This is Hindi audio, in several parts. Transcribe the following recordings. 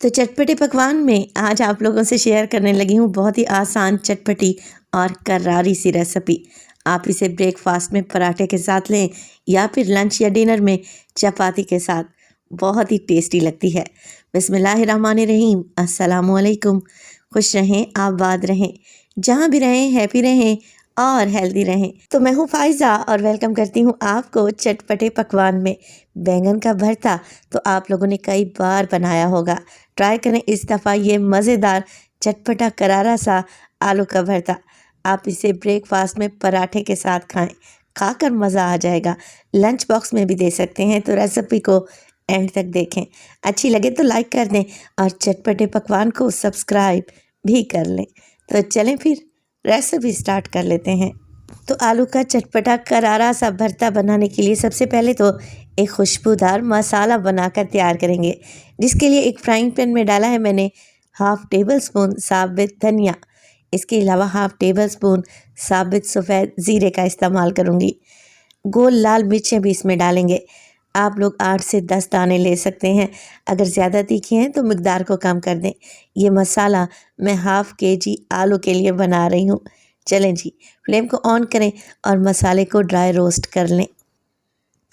तो चटपटे पकवान में आज आप लोगों से शेयर करने लगी हूँ बहुत ही आसान, चटपटी और करारी सी रेसिपी। आप इसे ब्रेकफास्ट में पराठे के साथ लें या फिर लंच या डिनर में चपाती के साथ, बहुत ही टेस्टी लगती है। बिस्मिल्लाहिर्रहमानिर्रहीम, अस्सलामुअलैकुम। खुश रहें, आबाद रहें, जहाँ भी रहें हैप्पी रहें और हेल्दी रहें। तो मैं हूँ फ़ाइज़ा और वेलकम करती हूँ आपको चटपटे पकवान में। बैंगन का भरता तो आप लोगों ने कई बार बनाया होगा, ट्राई करें इस दफ़ा ये मज़ेदार चटपटा करारा सा आलू का भरता। आप इसे ब्रेकफास्ट में पराठे के साथ खाएं, खाकर मज़ा आ जाएगा। लंच बॉक्स में भी दे सकते हैं, तो रेसिपी को एंड तक देखें। अच्छी लगे तो लाइक कर दें और चटपटे पकवान को सब्सक्राइब भी कर लें। तो चलें फिर रेसिपी स्टार्ट कर लेते हैं। तो आलू का चटपटा करारा सा भरता बनाने के लिए सबसे पहले तो एक खुशबूदार मसाला बनाकर तैयार करेंगे, जिसके लिए एक फ्राइंग पैन में डाला है मैंने हाफ़ टेबल स्पून साबित धनिया। इसके अलावा हाफ़ टेबल स्पून साबित सफ़ेद ज़ीरे का इस्तेमाल करूँगी। गोल लाल मिर्चें भी इसमें डालेंगे। आप लोग 8 से 10 दाने ले सकते हैं। अगर ज़्यादा तीखी हैं तो मिकदार को कम कर दें। ये मसाला मैं हाफ़ केजी आलू के लिए बना रही हूँ। चलें जी, फ्लेम को ऑन करें और मसाले को ड्राई रोस्ट कर लें।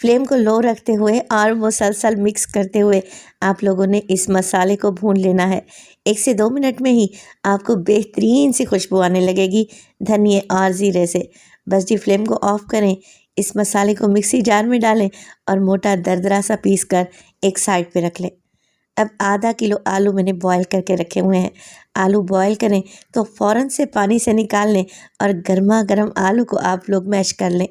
फ्लेम को लो रखते हुए और मुसलसल मिक्स करते हुए आप लोगों ने इस मसाले को भून लेना है। 1 से 2 मिनट में ही आपको बेहतरीन सी खुशबू आने लगेगी धनिए और ज़ीरे से। बस जी, फ्लेम को ऑफ़ करें। इस मसाले को मिक्सी जार में डालें और मोटा दरदरा सा पीस कर एक साइड पे रख लें। अब आधा किलो आलू मैंने बॉयल करके रखे हुए हैं। आलू बॉयल करें तो फ़ौरन से पानी से निकाल लें और गर्मा गर्म आलू को आप लोग मैश कर लें।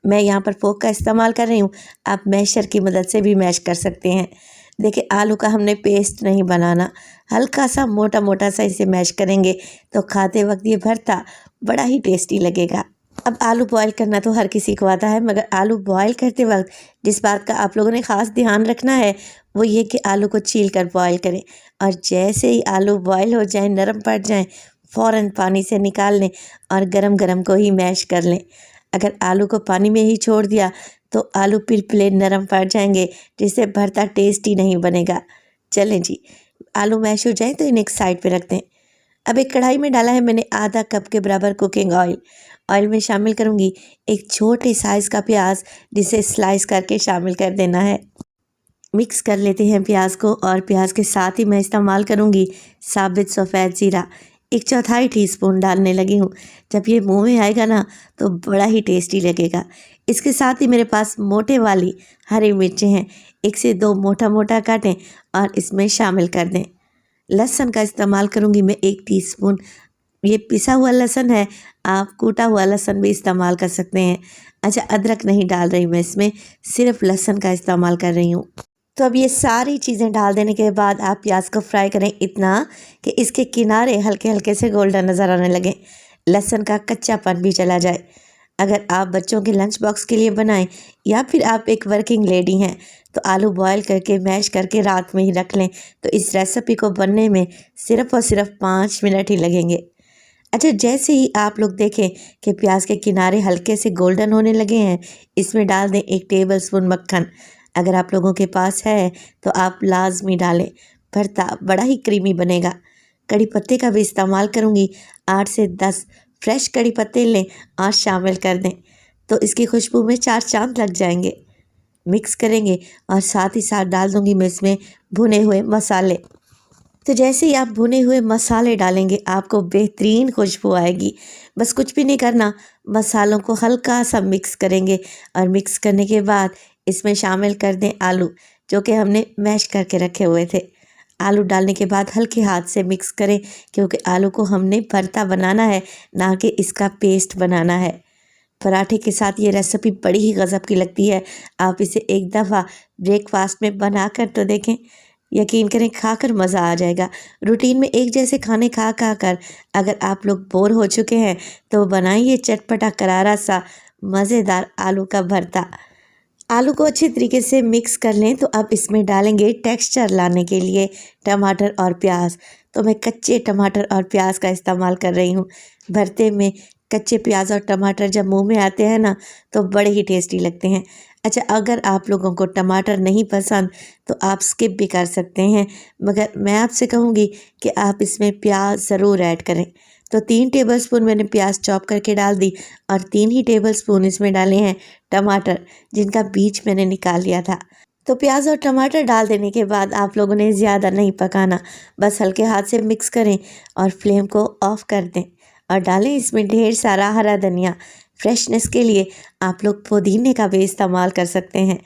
मैं यहाँ पर फोक का इस्तेमाल कर रही हूँ, आप मैशर की मदद से भी मैश कर सकते हैं। देखिए, आलू का हमने पेस्ट नहीं बनाना, हल्का सा मोटा मोटा सा इसे मैश करेंगे तो खाते वक्त ये भरता बड़ा ही टेस्टी लगेगा। अब आलू बॉयल करना तो हर किसी को आता है, मगर आलू बॉयल करते वक्त जिस बात का आप लोगों ने ख़ास ध्यान रखना है वो ये कि आलू को छील कर बॉयल करें और जैसे ही आलू बॉयल हो जाए, नरम पड़ जाएं, फ़ौरन पानी से निकाल लें और गरम गरम को ही मैश कर लें। अगर आलू को पानी में ही छोड़ दिया तो आलू पिलपिले नरम पड़ जाएंगे, जिससे भरता टेस्टी नहीं बनेगा। चलें जी, आलू मैश हो जाए तो इन्हें एक साइड पे रख दें। अब एक कढ़ाई में डाला है मैंने आधा कप के बराबर कुकिंग ऑयल। ऑयल में शामिल करूँगी एक छोटे साइज़ का प्याज, जिसे स्लाइस करके शामिल कर देना है। मिक्स कर लेते हैं प्याज को और प्याज के साथ ही मैं इस्तेमाल करूँगी साबित सफ़ेद ज़ीरा। 1/4 टीस्पून डालने लगी हूँ। जब ये मुंह में आएगा ना तो बड़ा ही टेस्टी लगेगा। इसके साथ ही मेरे पास मोटे वाली हरी मिर्चें हैं, 1 से 2 मोटा मोटा काटें और इसमें शामिल कर दें। लहसुन का इस्तेमाल करूँगी मैं 1 टीस्पून। ये पिसा हुआ लहसुन है, आप कूटा हुआ लहसुन भी इस्तेमाल कर सकते हैं। अच्छा, अदरक नहीं डाल रही मैं इसमें, सिर्फ लहसुन का इस्तेमाल कर रही हूँ। तो अब ये सारी चीज़ें डाल देने के बाद आप प्याज को फ्राई करें इतना कि इसके किनारे हल्के हल्के से गोल्डन नज़र आने लगे, लहसुन का कच्चापन भी चला जाए। अगर आप बच्चों के लंच बॉक्स के लिए बनाएं या फिर आप एक वर्किंग लेडी हैं तो आलू बॉयल करके मैश करके रात में ही रख लें, तो इस रेसिपी को बनने में सिर्फ़ और सिर्फ 5 मिनट ही लगेंगे। अच्छा, जैसे ही आप लोग देखें कि प्याज के किनारे हल्के से गोल्डन होने लगे हैं, इसमें डाल दें 1 टेबल स्पून मक्खन। अगर आप लोगों के पास है तो आप लाजमी डालें, भरता बड़ा ही क्रीमी बनेगा। कड़ी पत्ते का भी इस्तेमाल करूँगी, 8 से 10 फ्रेश कड़ी पत्ते लें और शामिल कर दें, तो इसकी खुशबू में 4 चांद लग जाएंगे। मिक्स करेंगे और साथ ही साथ डाल दूँगी मैं इसमें भुने हुए मसाले। तो जैसे ही आप भुने हुए मसाले डालेंगे आपको बेहतरीन खुशबू आएगी। बस कुछ भी नहीं करना, मसालों को हल्का सा मिक्स करेंगे और मिक्स करने के बाद इसमें शामिल कर दें आलू, जो कि हमने मैश करके रखे हुए थे। आलू डालने के बाद हल्के हाथ से मिक्स करें, क्योंकि आलू को हमने भरता बनाना है, ना कि इसका पेस्ट बनाना है। पराठे के साथ ये रेसिपी बड़ी ही गज़ब की लगती है। आप इसे एक दफ़ा ब्रेकफास्ट में बना कर तो देखें, यकीन करें खाकर मज़ा आ जाएगा। रूटीन में एक जैसे खाने खा खा कर अगर आप लोग बोर हो चुके हैं तो बनाइए चटपटा करारा सा मज़ेदार आलू का भरता। आलू को अच्छे तरीके से मिक्स कर लें तो अब इसमें डालेंगे टेक्सचर लाने के लिए टमाटर और प्याज। तो मैं कच्चे टमाटर और प्याज का इस्तेमाल कर रही हूँ। भरते में कच्चे प्याज और टमाटर जब मुंह में आते हैं ना तो बड़े ही टेस्टी लगते हैं। अच्छा, अगर आप लोगों को टमाटर नहीं पसंद तो आप स्किप भी कर सकते हैं, मगर मैं आपसे कहूँगी कि आप इसमें प्याज ज़रूर ऐड करें। तो 3 टेबलस्पून मैंने प्याज चॉप करके डाल दी और 3 ही टेबलस्पून इसमें डाले हैं टमाटर, जिनका बीज मैंने निकाल लिया था। तो प्याज और टमाटर डाल देने के बाद आप लोगों ने ज़्यादा नहीं पकाना, बस हल्के हाथ से मिक्स करें और फ्लेम को ऑफ कर दें और डालें इसमें ढेर सारा हरा धनिया। फ्रेशनेस के लिए आप लोग पुदीने का भी इस्तेमाल कर सकते हैं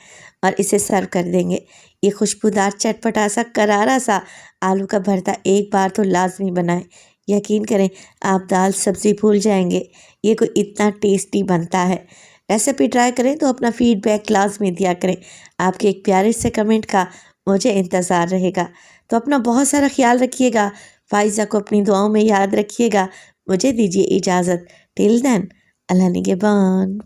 और इसे सर्व कर देंगे। ये खुशबूदार चटपटा सा करारा सा आलू का भरता एक बार तो लाजमी बनाएं। यकीन करें, आप दाल सब्ज़ी भूल जाएंगे, ये कोई इतना टेस्टी बनता है। रेसिपी ट्राई करें तो अपना फीडबैक लाजमी दिया करें। आपके एक प्यारे से कमेंट का मुझे इंतज़ार रहेगा। तो अपना बहुत सारा ख्याल रखिएगा। फ़ाइज़ा को अपनी दुआओं में याद रखिएगा। मुझे दीजिए इजाज़त। टिल देन, अल्लाह निगहबान।